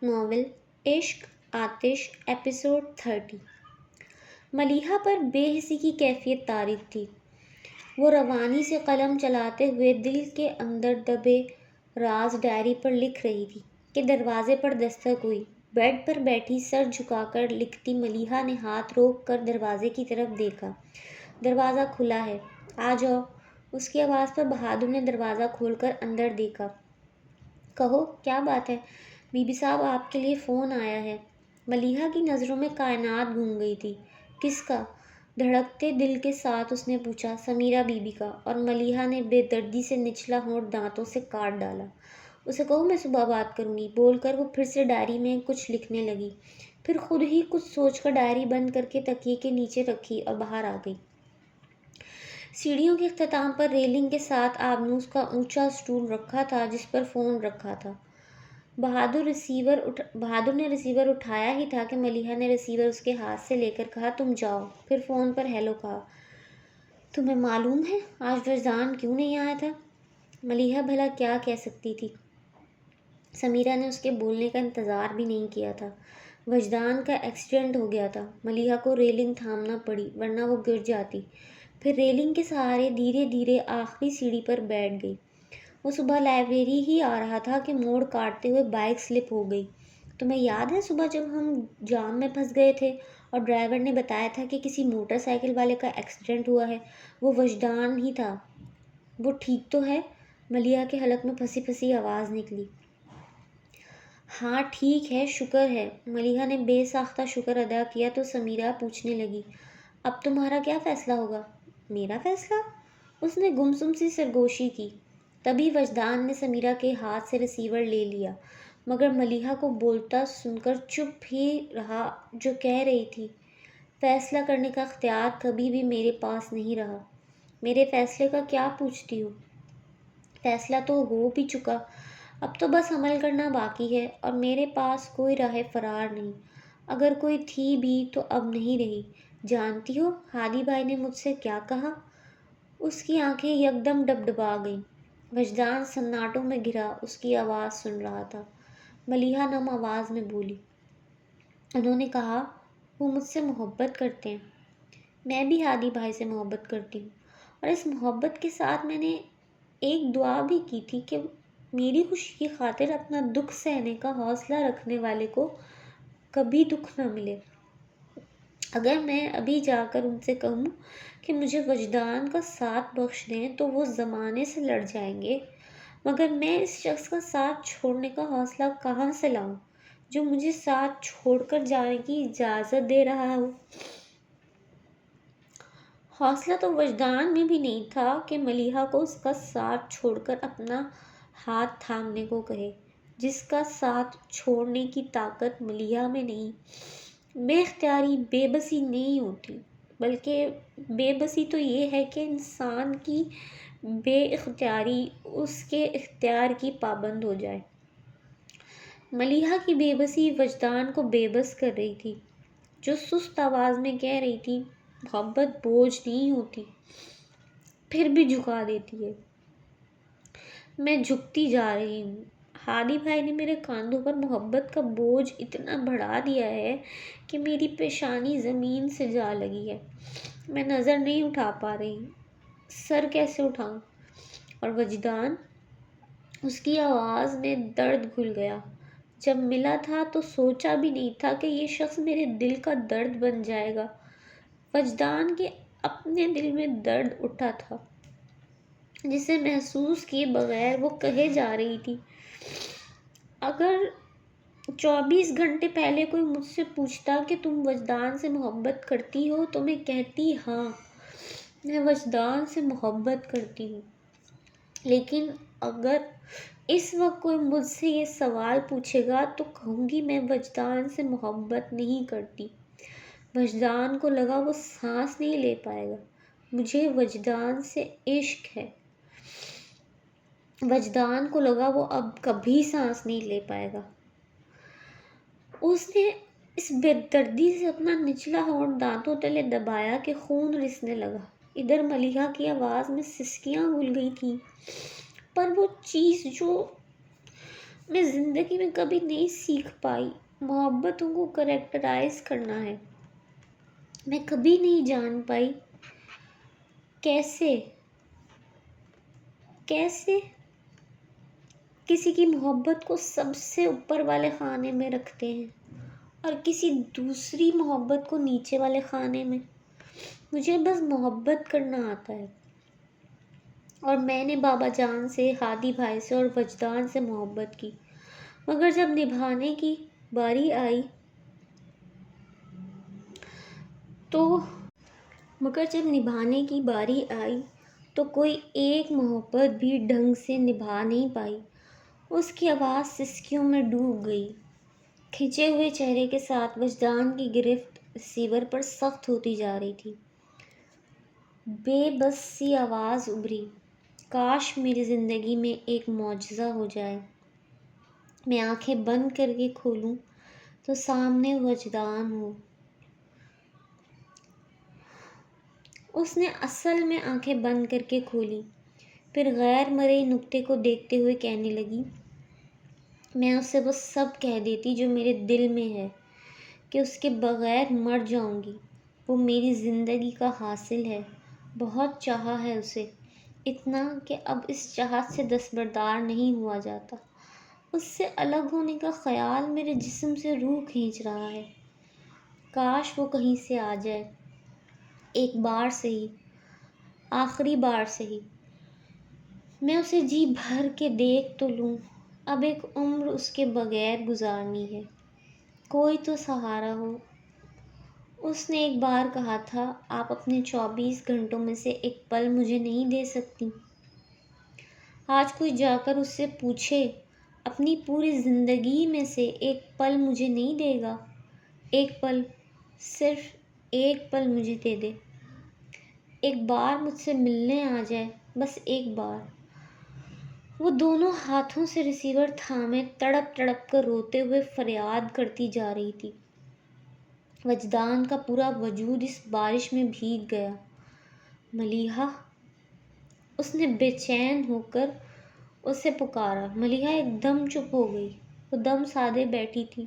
Novel عشق آتش episode 30۔ Maleeha پر بے حسی کی کیفیت طاری تھی۔ وہ روانی سے قلم چلاتے ہوئے دل کے اندر دبے راز ڈائری پر لکھ رہی تھی کہ دروازے پر دستک ہوئی۔ بیڈ پر بیٹھی سر جھکا کر لکھتی ملیحہ نے ہاتھ روک کر دروازے کی طرف دیکھا۔ دروازہ کھلا ہے، آ جاؤ۔ اس کی آواز پر بہادر نے دروازہ کھول کر اندر دیکھا۔ کہو کیا بات ہے؟ بی بی صاحب آپ کے لیے فون آیا ہے۔ ملیحہ کی نظروں میں کائنات گھوم گئی تھی۔ کس کا؟ دھڑکتے دل کے ساتھ اس نے پوچھا۔ سمیرہ بی بی کا۔ اور ملیحہ نے بے دردی سے نچلا ہونٹ دانتوں سے کاٹ ڈالا۔ اسے کہو میں صبح بات کروں گی، بول کر وہ پھر سے ڈائری میں کچھ لکھنے لگی۔ پھر خود ہی کچھ سوچ کر ڈائری بند کر کے تکیے کے نیچے رکھی اور باہر آ گئی۔ سیڑھیوں کے اختتام پر ریلنگ کے ساتھ آبنوس کا اونچا اسٹول رکھا تھا جس پر فون رکھا تھا۔ بہادر نے ریسیور اٹھایا ہی تھا کہ ملیحہ نے ریسیور اس کے ہاتھ سے لے کر کہا تم جاؤ، پھر فون پر ہیلو کہا۔ تمہیں معلوم ہے آج وجدان کیوں نہیں آیا تھا؟ ملیحہ بھلا کیا کہہ سکتی تھی؟ سمیرہ نے اس کے بولنے کا انتظار بھی نہیں کیا تھا۔ وجدان کا ایکسیڈنٹ ہو گیا تھا۔ ملیحہ کو ریلنگ تھامنا پڑی ورنہ وہ گر جاتی۔ پھر ریلنگ کے سہارے دھیرے دھیرے آخری سیڑھی پر بیٹھ گئی۔ وہ صبح لائبریری ہی آ رہا تھا کہ موڑ کاٹتے ہوئے بائک سلپ ہو گئی۔ تمہیں یاد ہے صبح جب ہم جام میں پھنس گئے تھے اور ڈرائیور نے بتایا تھا کہ کسی موٹر سائیکل والے کا ایکسیڈنٹ ہوا ہے؟ وہ وجدان ہی تھا۔ وہ ٹھیک تو ہے؟ ملیحہ کے حلق میں پھنسی پھنسی آواز نکلی۔ ہاں ٹھیک ہے، شکر ہے۔ ملیحہ نے بے ساختہ شکر ادا کیا تو سمیرہ پوچھنے لگی، اب تمہارا کیا فیصلہ ہوگا؟ میرا فیصلہ؟ اس نے گمسم سی سرگوشی کی۔ تبھی وجدان نے سمیرہ کے ہاتھ سے ریسیور لے لیا، مگر ملیحہ کو بولتا سن کر چپ ہی رہا جو کہہ رہی تھی، فیصلہ کرنے کا اختیار کبھی بھی میرے پاس نہیں رہا۔ میرے فیصلے کا کیا پوچھتی ہو؟ فیصلہ تو ہو بھی چکا، اب تو بس عمل کرنا باقی ہے، اور میرے پاس کوئی راہ فرار نہیں۔ اگر کوئی تھی بھی تو اب نہیں رہی۔ جانتی ہو ہادی بھائی نے مجھ سے کیا کہا؟ اس کی آنکھیں یکدم ڈبڈبا گئیں۔ وجدان سناٹوں میں گھرا اس کی آواز سن رہا تھا۔ ملیحہ نم آواز میں بولی، انہوں نے کہا وہ مجھ سے محبت کرتے ہیں۔ میں بھی ہادی بھائی سے محبت کرتی ہوں، اور اس محبت کے ساتھ میں نے ایک دعا بھی کی تھی کہ میری خوشی کی خاطر اپنا دکھ سہنے کا حوصلہ رکھنے والے کو کبھی دکھ نہ ملے۔ اگر میں ابھی جا کر ان سے کہوں کہ مجھے وجدان کا ساتھ بخش دیں تو وہ زمانے سے لڑ جائیں گے، مگر میں اس شخص کا ساتھ چھوڑنے کا حوصلہ کہاں سے لاؤں جو مجھے ساتھ چھوڑ کر جانے کی اجازت دے رہا ہو؟ حوصلہ تو وجدان میں بھی نہیں تھا کہ ملیحہ کو اس کا ساتھ چھوڑ کر اپنا ہاتھ تھامنے کو کہے، جس کا ساتھ چھوڑنے کی طاقت ملیحہ میں نہیں۔ بے اختیاری بے بسی نہیں ہوتی، بلکہ بے بسی تو یہ ہے کہ انسان کی بے اختیاری اس کے اختیار کی پابند ہو جائے۔ ملیحہ کی بے بسی وجدان کو بے بس کر رہی تھی، جو سست آواز میں کہہ رہی تھی، محبت بوجھ نہیں ہوتی، پھر بھی جھکا دیتی ہے۔ میں جھکتی جا رہی ہوں۔ ہادی بھائی نے میرے کاندھوں پر محبت کا بوجھ اتنا بڑھا دیا ہے کہ میری پیشانی زمین سے جا لگی ہے۔ میں نظر نہیں اٹھا پا رہی، سر کیسے اٹھاؤں؟ اور وجدان؟ اس کی آواز میں درد گھل گیا۔ جب ملا تھا تو سوچا بھی نہیں تھا کہ یہ شخص میرے دل کا درد بن جائے گا۔ وجدان کے اپنے دل میں درد اٹھا تھا جسے محسوس کیے بغیر وہ کہے جا رہی تھی، اگر 24 گھنٹے پہلے کوئی مجھ سے پوچھتا کہ تم وجدان سے محبت کرتی ہو تو میں کہتی ہاں، میں وجدان سے محبت کرتی ہوں۔ لیکن اگر اس وقت کوئی مجھ سے یہ سوال پوچھے گا تو کہوں گی میں وجدان سے محبت نہیں کرتی۔ وجدان کو لگا وہ سانس نہیں لے پائے گا۔ مجھے وجدان سے عشق ہے۔ وجدان کو لگا وہ اب کبھی سانس نہیں لے پائے گا۔ اس نے اس بے دردی سے اپنا نچلا ہونٹ دانتوں تلے دبایا کہ خون رسنے لگا۔ ادھر ملیحہ کی آواز میں سسکیاں گھل گئی تھیں، پر وہ چیز جو میں زندگی میں کبھی نہیں سیکھ پائی محبتوں کو کریکٹرائز کرنا ہے. میں کبھی نہیں جان پائی کیسے کیسے کسی کی محبت کو سب سے اوپر والے خانے میں رکھتے ہیں اور کسی دوسری محبت کو نیچے والے خانے میں. مجھے بس محبت کرنا آتا ہے اور میں نے بابا جان سے، ہادی بھائی سے اور وجدان سے محبت کی، مگر جب نبھانے کی باری آئی تو کوئی ایک محبت بھی ڈھنگ سے نبھا نہیں پائی. اس کی آواز سسکیوں میں ڈوب گئی. کھنچے ہوئے چہرے کے ساتھ وجدان کی گرفت ریسیور پر سخت ہوتی جا رہی تھی. بے بس سی آواز ابھری، کاش میری زندگی میں ایک معجزہ ہو جائے. میں آنکھیں بند کر کے کھولوں تو سامنے وجدان ہو. اس نے اصل میں آنکھیں بند کر کے کھولی، پھر غیر مرئی نقطے کو دیکھتے ہوئے کہنے لگی، میں اسے وہ سب کہہ دیتی جو میرے دل میں ہے کہ اس کے بغیر مر جاؤں گی. وہ میری زندگی کا حاصل ہے. بہت چاہا ہے اسے، اتنا کہ اب اس چاہت سے دستبردار نہیں ہوا جاتا. اس سے الگ ہونے کا خیال میرے جسم سے روح کھینچ رہا ہے. کاش وہ کہیں سے آ جائے، ایک بار سے ہی، آخری بار سے ہی. میں اسے جی بھر کے دیکھ تو لوں. اب ایک عمر اس کے بغیر گزارنی ہے. کوئی تو سہارا ہو. اس نے ایک بار کہا تھا، آپ اپنے 24 گھنٹوں میں سے ایک پل مجھے نہیں دے سکتی. آج کوئی جا کر اس سے پوچھے، اپنی پوری زندگی میں سے ایک پل مجھے نہیں دے گا؟ ایک پل، صرف ایک پل مجھے دے دے. ایک بار مجھ سے ملنے آ جائے، بس ایک بار. وہ دونوں ہاتھوں سے ریسیور تھامے تڑپ تڑپ کر روتے ہوئے فریاد کرتی جا رہی تھی. وجدان کا پورا وجود اس بارش میں بھیگ گیا. ملیحہ، اس نے بے چین ہو کر اسے پکارا. ملیحہ ایک دم چپ ہو گئی. وہ دم سادے بیٹھی تھی.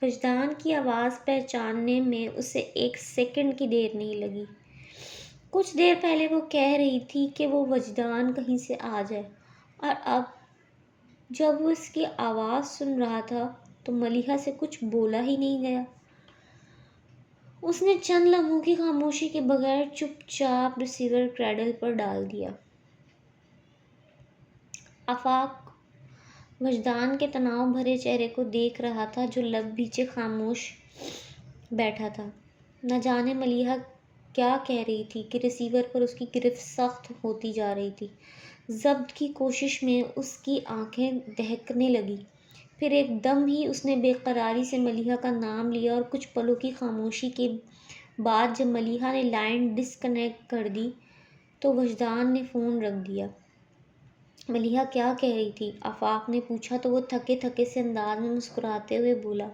وجدان کی آواز پہچاننے میں اسے ایک سیکنڈ کی دیر نہیں لگی. کچھ دیر پہلے وہ کہہ رہی تھی کہ وہ وجدان کہیں سے آ جائے، اور اب جب وہ اس کی آواز سن رہا تھا تو ملیحہ سے کچھ بولا ہی نہیں گیا. اس نے چند لمحوں کی خاموشی کے بغیر چپ چاپ ریسیور کریڈل پر ڈال دیا. آفاق وجدان کے تناؤ بھرے چہرے کو دیکھ رہا تھا جو لب بیچے خاموش بیٹھا تھا. نہ جانے ملیحہ کیا کہہ رہی تھی کہ ریسیور پر اس کی گرفت سخت ہوتی جا رہی تھی. ضبط کی کوشش میں اس کی آنکھیں دہکنے لگی. پھر ایک دم ہی اس نے بے قراری سے ملیحہ کا نام لیا اور کچھ پلوں کی خاموشی کے بعد جب ملیحہ نے لائن ڈسکنیکٹ کر دی تو وجدان نے فون رکھ دیا. ملیحہ کیا کہہ رہی تھی؟ آفاق نے پوچھا تو وہ تھکے تھکے سے انداز میں مسکراتے ہوئے بولا،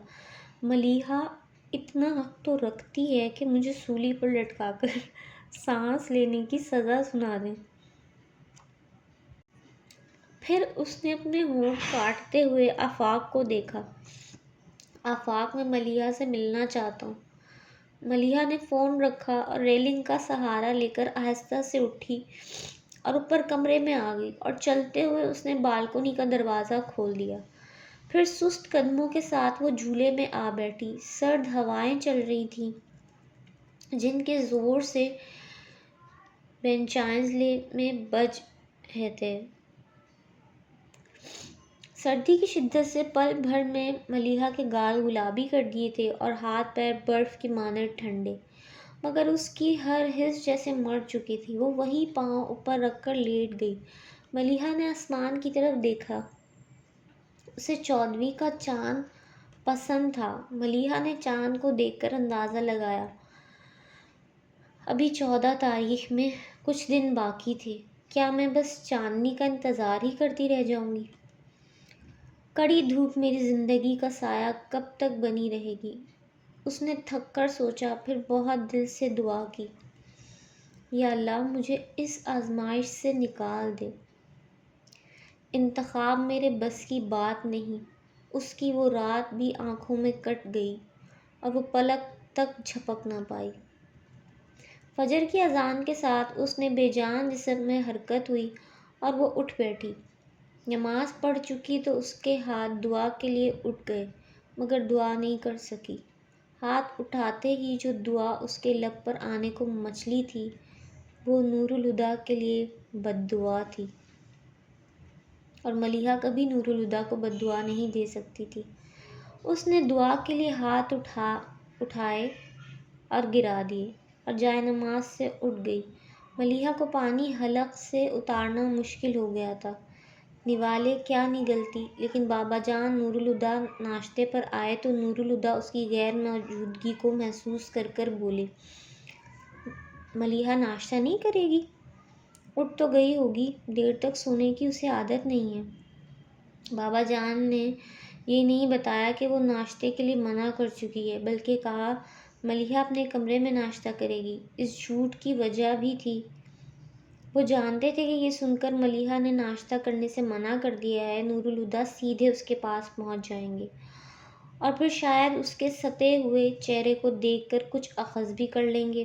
ملیحہ اتنا حق تو رکھتی ہے کہ مجھے سولی پر لٹکا کر سانس لینے کی سزا سنا دیں. پھر اس نے اپنے ہونٹ کاٹتے ہوئے آفاق کو دیکھا. آفاق، میں ملیحہ سے ملنا چاہتا ہوں. ملیحہ نے فون رکھا اور ریلنگ کا سہارا لے کر آہستہ سے اٹھی اور اوپر کمرے میں آ گئی، اور چلتے ہوئے اس نے بالکنی کا دروازہ کھول دیا. پھر سست قدموں کے ساتھ وہ جھولے میں آ بیٹھی. سرد ہوائیں چل رہی تھیں جن کے زور سے وینچائزلے میں بج رہے تھے. سردی کی شدت سے پل بھر میں ملیحہ کے گال گلابی کر دیے تھے اور ہاتھ پیر برف کی مانند ٹھنڈے، مگر اس کی ہر حس جیسے مر چکی تھی. وہ وہیں پاؤں اوپر رکھ کر لیٹ گئی. ملیحہ نے آسمان کی طرف دیکھا. اسے 14ویں کا چاند پسند تھا. ملیحہ نے چاند کو دیکھ کر اندازہ لگایا، ابھی 14 تاریخ میں کچھ دن باقی تھے. کیا میں بس چاندنی کا انتظار ہی کرتی رہ جاؤں گی؟ کڑی دھوپ میری زندگی کا سایہ کب تک بنی رہے گی؟ اس نے تھک کر سوچا، پھر بہت دل سے دعا کی، یا اللہ مجھے اس آزمائش سے نکال دے. انتخاب میرے بس کی بات نہیں۔ اس کی وہ رات بھی آنکھوں میں کٹ گئی اور وہ پلک تک جھپک نہ پائی۔ فجر کی اذان کے ساتھ اس نے بے جان جسم میں حرکت ہوئی اور وہ اٹھ بیٹھی۔ نماز پڑھ چکی تو اس کے ہاتھ دعا کے لیے اٹھ گئے، مگر دعا نہیں کر سکی۔ ہاتھ اٹھاتے ہی جو دعا اس کے لب پر آنے کو مچلی تھی، وہ نور الہدیٰ کے لیے بد دعا تھی، اور ملیحہ کبھی نور الہدیٰ کو بد دعا نہیں دے سکتی تھی۔ اس نے دعا کے لیے ہاتھ اٹھائے اور گرا دیے اور جائے نماز سے اٹھ گئی۔ ملیحہ کو پانی حلق سے اتارنا مشکل ہو گیا تھا۔ نوالے کیا نگلتی، لیکن بابا جان نور الہدیٰ ناشتے پر آئے تو نور الہدیٰ اس کی غیر موجودگی کو محسوس کر کر بولے، ملیحہ ناشتہ نہیں کرے گی؟ اٹھ تو گئی ہوگی، دیر تک سونے کی اسے عادت نہیں ہے۔ بابا جان نے یہ نہیں بتایا کہ وہ ناشتے کے لیے منع کر چکی ہے، بلکہ کہا ملیحہ اپنے کمرے میں ناشتہ کرے گی۔ اس جھوٹ کی وجہ بھی تھی۔ وہ جانتے تھے کہ یہ سن کر ملیحہ نے ناشتہ کرنے سے منع کر دیا ہے، نور الہدیٰ سیدھے اس کے پاس پہنچ جائیں گے اور پھر شاید اس کے ستے ہوئے چہرے کو دیکھ کر کچھ اخذ بھی کر لیں گے،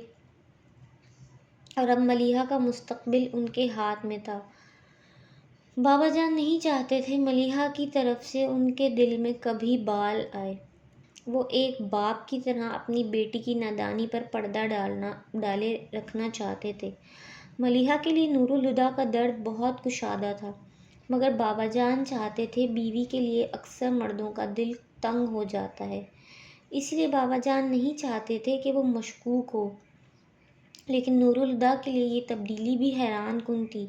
اور اب ملیحہ کا مستقبل ان کے ہاتھ میں تھا۔ بابا جان نہیں چاہتے تھے ملیحہ کی طرف سے ان کے دل میں کبھی بال آئے۔ وہ ایک باپ کی طرح اپنی بیٹی کی نادانی پر پردہ ڈالے رکھنا چاہتے تھے۔ ملیحہ کے لیے نور الہدیٰ کا درد بہت کشادہ تھا، مگر بابا جان چاہتے تھے، بیوی کے لیے اکثر مردوں کا دل تنگ ہو جاتا ہے، اس لیے بابا جان نہیں چاہتے تھے کہ وہ مشکوک ہو۔ لیکن نور الہدیٰ کے لیے یہ تبدیلی بھی حیران کن تھی۔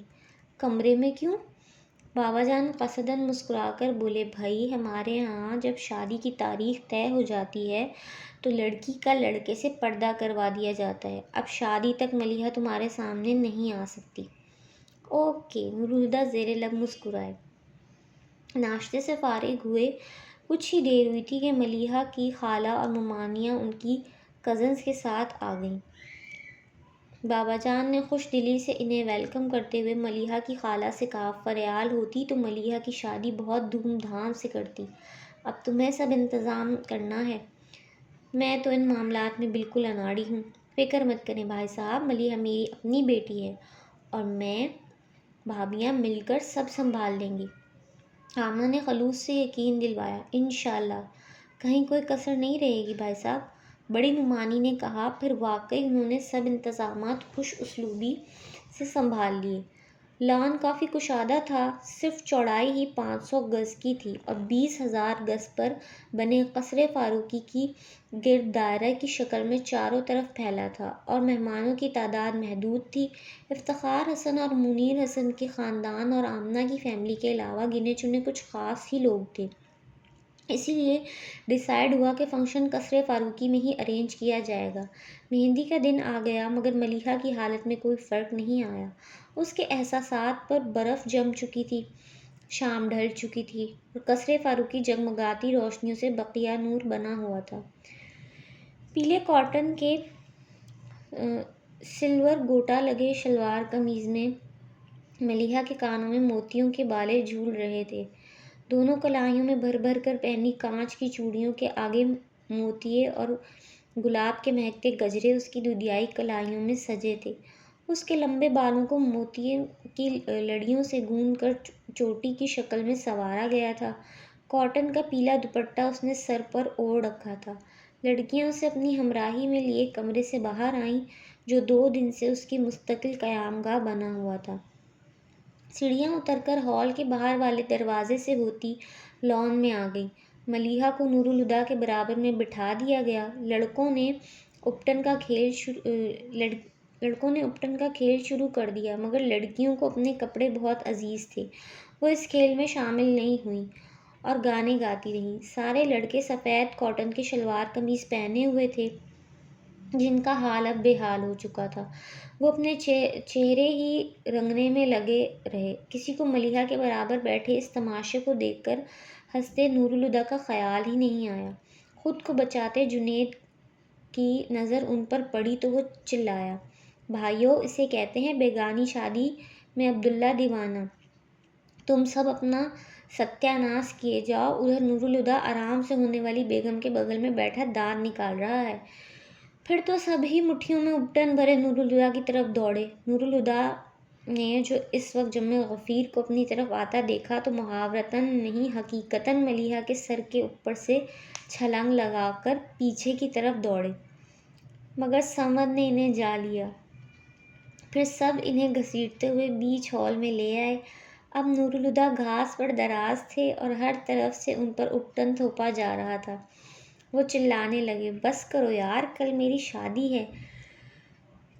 کمرے میں کیوں؟ بابا جان قصداً مسکرا کر بولے، بھائی ہمارے ہاں جب شادی کی تاریخ طے ہو جاتی ہے تو لڑکی کا لڑکے سے پردہ کروا دیا جاتا ہے۔ اب شادی تک ملیحہ تمہارے سامنے نہیں آ سکتی۔ اوکے، نور الہدیٰ زیر لب مسکرائے۔ ناشتے سے فارغ ہوئے کچھ ہی دیر ہوئی تھی کہ ملیحہ کی خالہ اور ممانیاں ان کی کزنز کے ساتھ آ گئیں۔ بابا جان نے خوش دلی سے انہیں ویلکم کرتے ہوئے ملیحہ کی خالہ سے کہا، فریال ہوتی تو ملیحہ کی شادی بہت دھوم دھام سے کرتی، اب تمہیں سب انتظام کرنا ہے۔ میں تو ان معاملات میں بالکل اناڑی ہوں۔ فکر مت کریں بھائی صاحب، ملیحہ میری اپنی بیٹی ہے اور میں بھابیاں مل کر سب سنبھال لیں گی۔ آمنہ نے خلوص سے یقین دلوایا، انشاءاللہ کہیں کوئی کسر نہیں رہے گی بھائی صاحب، بڑی ممانی نے کہا۔ پھر واقعی انہوں نے سب انتظامات خوش اسلوبی سے سنبھال لیے۔ لان کافی کشادہ تھا، صرف چوڑائی ہی 500 گز کی تھی اور 20,000 گز پر بنے قصر فاروقی کی گرد دائرہ کی شکل میں چاروں طرف پھیلا تھا، اور مہمانوں کی تعداد محدود تھی۔ افتخار حسن اور منیر حسن کے خاندان اور آمنہ کی فیملی کے علاوہ گنے چنے کچھ خاص ہی لوگ تھے، اسی لیے ڈیسائیڈ ہوا کہ فنکشن قصر فاروقی میں ہی ارینج کیا جائے گا۔ مہندی کا دن آ گیا، مگر ملیحہ کی حالت میں کوئی فرق نہیں آیا۔ اس کے احساسات پر برف جم چکی تھی، شام ڈھل چکی تھی اور قصر فاروقی جگمگاتی روشنیوں سے بقیہ نور بنا ہوا تھا۔ پیلے کاٹن کے سلور گوٹا لگے شلوار قمیض میں ملیحہ کے کانوں میں موتیوں کے بالے جھول رہے تھے۔ دونوں کلائیوں میں بھر بھر کر پہنی کانچ کی چوڑیوں کے آگے موتیے اور گلاب کے مہکتے گجرے اس کی دودھیائی کلائیوں میں سجے تھے۔ اس کے لمبے بالوں کو موتیے کی لڑیوں سے گوندھ کر چوٹی کی شکل میں سنوارا گیا تھا۔ کاٹن کا پیلا دوپٹہ اس نے سر پر اوڑھ رکھا تھا۔ لڑکیاں اسے اپنی ہمراہی میں لیے کمرے سے باہر آئیں، جو 2 دن سے اس کی مستقل قیام گاہ بنا ہوا تھا۔ سیڑھیاں اتر کر ہال کے باہر والے دروازے سے ہوتی لان میں آ گئیں۔ ملیحہ کو نور الہدیٰ کے برابر میں بٹھا دیا گیا۔ لڑکوں نے اپٹن کا کھیل شروع کر دیا، مگر لڑکیوں کو اپنے کپڑے بہت عزیز تھے۔ وہ اس کھیل میں شامل نہیں ہوئیں اور گانے گاتی رہیں۔ سارے لڑکے سفید کاٹن کے شلوار قمیض پہنے ہوئے تھے، جن کا حال اب بے حال ہو چکا تھا۔ وہ اپنے چہرے ہی رنگنے میں لگے رہے۔ کسی کو ملیحہ کے برابر بیٹھے اس تماشے کو دیکھ کر ہنستے نور الہدیٰ کا خیال ہی نہیں آیا۔ خود کو بچاتے جنید کی نظر ان پر پڑی تو وہ چلایا، بھائیو اسے کہتے ہیں بیگانی شادی میں عبداللہ دیوانہ۔ تم سب اپنا ستیاناش کیے جاؤ۔ ادھر نور الہدیٰ آرام سے ہونے والی بیگم کے بغل میں بیٹھا دانت نکال رہا ہے۔ پھر تو سبھی مٹھیوں میں ابٹن بھرے نور الہدیٰ کی طرف دوڑے۔ نور الہدیٰ نے جو اس وقت جم غفیر کو اپنی طرف آتا دیکھا تو محاورتاً نہیں حقیقتاً ملیحہ کے سر کے اوپر سے چھلانگ لگا کر پیچھے کی طرف دوڑے، مگر سمد نے انہیں جا لیا۔ پھر سب انہیں گھسیٹتے ہوئے بیچ ہال میں لے آئے۔ اب نور الہدیٰ گھاس پر دراز تھے اور ہر طرف سے ان پر ابٹن تھوپا جا رہا تھا۔ وہ چلانے لگے، بس کرو یار، کل میری شادی ہے،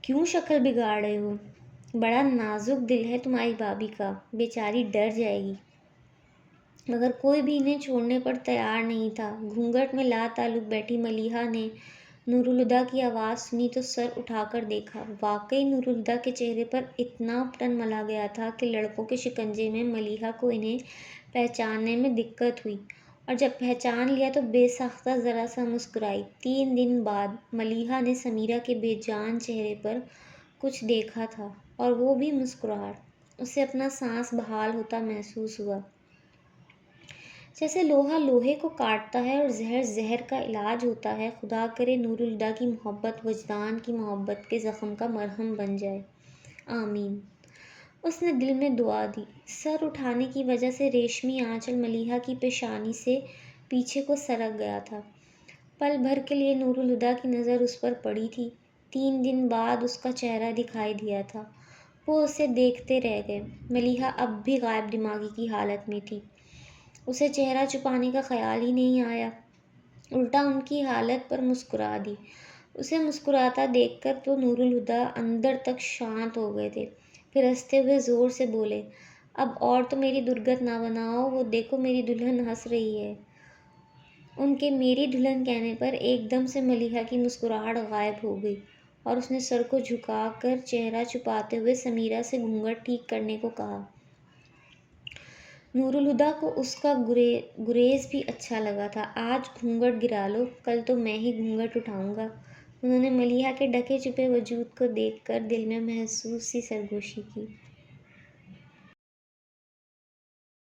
کیوں شکل بگاڑ رہے ہو؟ بڑا نازک دل ہے تمہاری بھابھی کا، بیچاری ڈر جائے گی۔ مگر کوئی بھی انہیں چھوڑنے پر تیار نہیں تھا۔ گھونگھٹ میں لا تعلق بیٹھی ملیحہ نے نور الہدیٰ کی آواز سنی تو سر اٹھا کر دیکھا۔ واقعی نور الہدیٰ کے چہرے پر اتنا ابٹن ملا گیا تھا کہ لڑکوں کے شکنجے میں ملیحہ کو انہیں پہچاننے میں دقت ہوئی، اور جب پہچان لیا تو بے ساختہ ذرا سا مسکرائی۔ 3 دن بعد ملیحہ نے سمیرہ کے بے جان چہرے پر کچھ دیکھا تھا، اور وہ بھی مسکراہٹ۔ اسے اپنا سانس بحال ہوتا محسوس ہوا، جیسے لوہا لوہے کو کاٹتا ہے اور زہر زہر کا علاج ہوتا ہے۔ خدا کرے نور الہدیٰ کی محبت وجدان کی محبت کے زخم کا مرہم بن جائے، آمین۔ اس نے دل میں دعا دی۔ سر اٹھانے کی وجہ سے ریشمی آنچل ملیحہ کی پیشانی سے پیچھے کو سرک گیا تھا۔ پل بھر کے لیے نور الہدیٰ کی نظر اس پر پڑی تھی۔ 3 دن بعد اس کا چہرہ دکھائی دیا تھا۔ وہ اسے دیکھتے رہ گئے۔ ملیحہ اب بھی غائب دماغی کی حالت میں تھی۔ اسے چہرہ چھپانے کا خیال ہی نہیں آیا، الٹا ان کی حالت پر مسکرا دی۔ اسے مسکراتا دیکھ کر تو نور الہدیٰ اندر تک شانت ہو گئے تھے۔ پھر ہنستے ہوئے زور سے بولے، اب اور تو میری درگت نہ بناؤ، وہ دیکھو میری دلہن ہنس رہی ہے۔ ان کے میری دلہن کہنے پر ایک دم سے ملیحہ کی مسکراہٹ غائب ہو گئی، اور اس نے سر کو جھکا کر چہرہ چھپاتے ہوئے سمیرہ سے گھونگھٹ ٹھیک کرنے کو کہا۔ نور الہدیٰ کو اس کا گریز بھی اچھا لگا تھا۔ آج گھونگھٹ گرا لو، کل تو میں ہی گھونگھٹ اٹھاؤں گا۔ انہوں نے ملیحہ کے ڈھکے چھپے وجود کو دیکھ کر دل میں محسوس سی سرگوشی کی۔